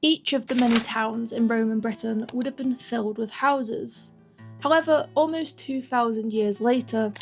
Each of the many towns in Roman Britain would have been filled with houses. However, almost 2,000 years later,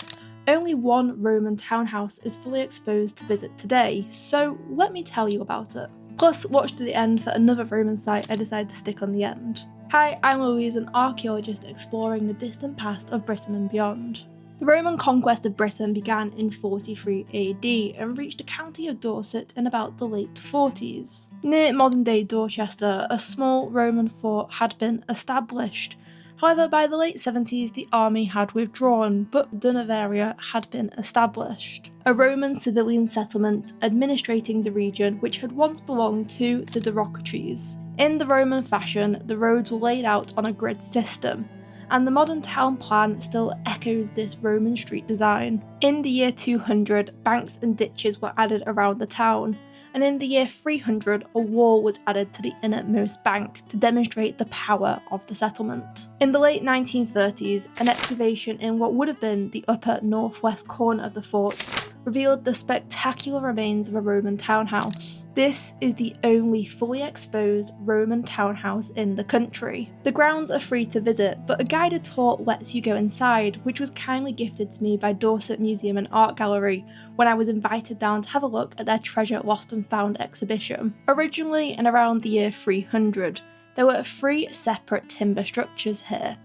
only one Roman townhouse is fully exposed to visit today, so let me tell you about it. Plus, watch to the end for another Roman site I decided to stick on the end. Hi, I'm Louise, an archaeologist exploring the distant past of Britain and beyond. The Roman conquest of Britain began in 43 AD and reached the county of Dorset in about the late 40s. Near modern-day Dorchester, a small Roman fort had been established. However, by the late 70s, the army had withdrawn, but Durnovaria had been established, a Roman civilian settlement administrating the region which had once belonged to the derogatories. In the Roman fashion, the roads were laid out on a grid system, and the modern town plan still echoes this Roman street design. In the year 200, banks and ditches were added around the town, and in the year 300, a wall was added to the innermost bank to demonstrate the power of the settlement. In the late 1930s, an excavation in what would have been the upper northwest corner of the fort revealed the spectacular remains of a Roman townhouse. This is the only fully exposed Roman townhouse in the country. The grounds are free to visit, but a guided tour lets you go inside, which was kindly gifted to me by Dorset Museum and Art Gallery when I was invited down to have a look at their Treasure Lost and Found exhibition. Originally, in around the year 300, there were 3 separate timber structures here,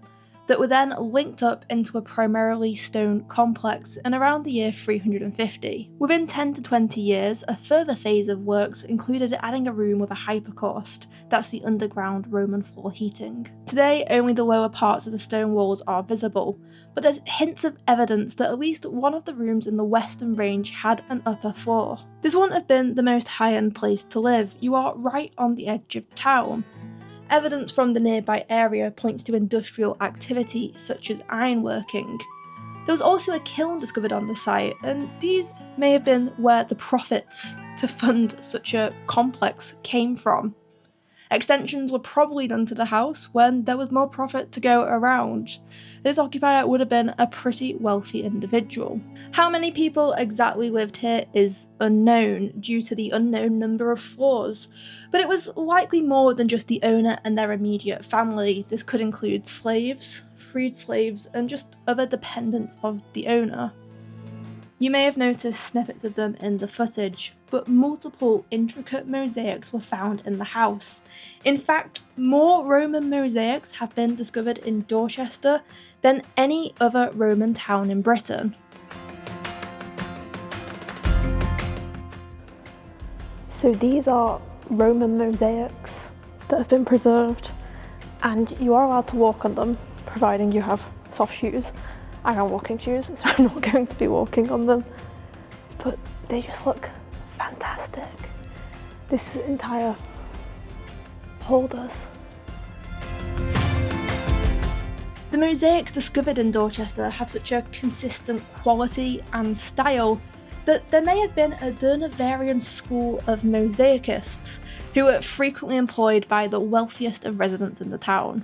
that were then linked up into a primarily stone complex in around the year 350. Within 10 to 20 years, a further phase of works included adding a room with a hypercaust, that's the underground Roman floor heating. Today, only the lower parts of the stone walls are visible, but there's hints of evidence that at least one of the rooms in the western range had an upper floor. This wouldn't have been the most high-end place to live, you are right on the edge of town. Evidence from the nearby area points to industrial activity such as ironworking. There was also a kiln discovered on the site, and these may have been where the profits to fund such a complex came from. Extensions were probably done to the house when there was more profit to go around. This occupier would have been a pretty wealthy individual. How many people exactly lived here is unknown due to the unknown number of floors, but it was likely more than just the owner and their immediate family. This could include slaves, freed slaves, and just other dependents of the owner. You may have noticed snippets of them in the footage, but multiple intricate mosaics were found in the house. In fact, more Roman mosaics have been discovered in Dorchester than any other Roman town in Britain. So these are Roman mosaics that have been preserved, and you are allowed to walk on them, providing you have soft shoes. I have walking shoes, so I'm not going to be walking on them, but they just look fantastic. This entire hall does. The mosaics discovered in Dorchester have such a consistent quality and style that there may have been a Durnovarian school of mosaicists who were frequently employed by the wealthiest of residents in the town.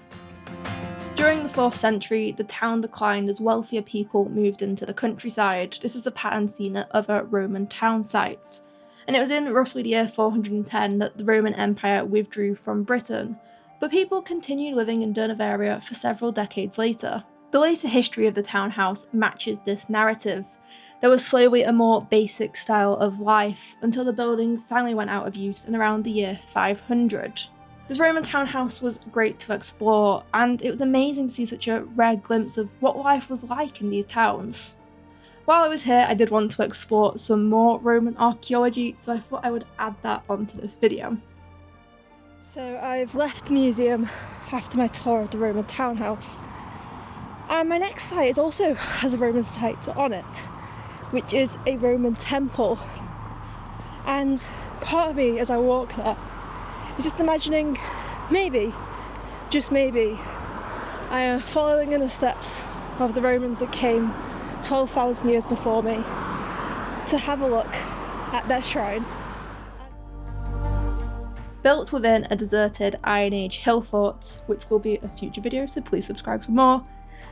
During the 4th century, the town declined as wealthier people moved into the countryside. This is a pattern seen at other Roman town sites. And it was in roughly the year 410 that the Roman Empire withdrew from Britain, but people continued living in Durnovaria for several decades later. The later history of the townhouse matches this narrative. There was slowly a more basic style of life until the building finally went out of use in around the year 500. This Roman townhouse was great to explore, and it was amazing to see such a rare glimpse of what life was like in these towns. While I was here, I did want to explore some more Roman archaeology, so I thought I would add that onto this video. So I've left the museum after my tour of the Roman townhouse, and my next site also has a Roman site on it, which is a Roman temple. And part of me, as I walk there, is just imagining, maybe, just maybe, I am following in the steps of the Romans that came 12,000 years before me to have a look at their shrine. Built within a deserted Iron Age hill fort, which will be a future video, so please subscribe for more,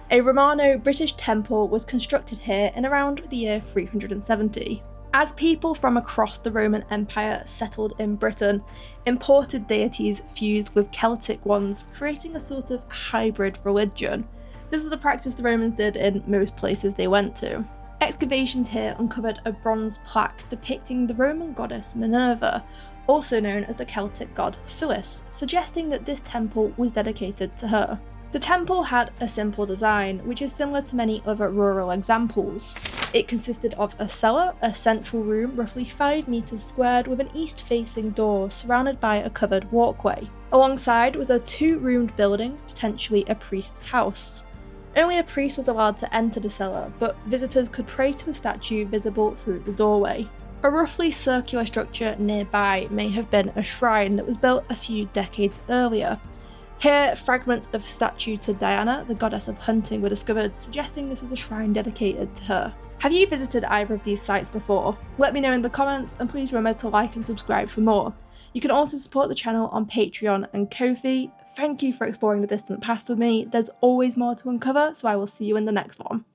a Romano-British temple was constructed here in around the year 370. As people from across the Roman Empire settled in Britain, imported deities fused with Celtic ones, creating a sort of hybrid religion. This is a practice the Romans did in most places they went to. Excavations here uncovered a bronze plaque depicting the Roman goddess Minerva, also known as the Celtic god Sulis, suggesting that this temple was dedicated to her. The temple had a simple design, which is similar to many other rural examples. It consisted of a cellar, a central room roughly 5 meters squared with an east-facing door surrounded by a covered walkway. Alongside was a 2-roomed building, potentially a priest's house. Only a priest was allowed to enter the cellar, but visitors could pray to a statue visible through the doorway. A roughly circular structure nearby may have been a shrine that was built a few decades earlier. Here, fragments of statue to Diana, the goddess of hunting, were discovered, suggesting this was a shrine dedicated to her. Have you visited either of these sites before? Let me know in the comments, and please remember to like and subscribe for more. You can also support the channel on Patreon and Ko-fi. Thank you for exploring the distant past with me. There's always more to uncover, so I will see you in the next one.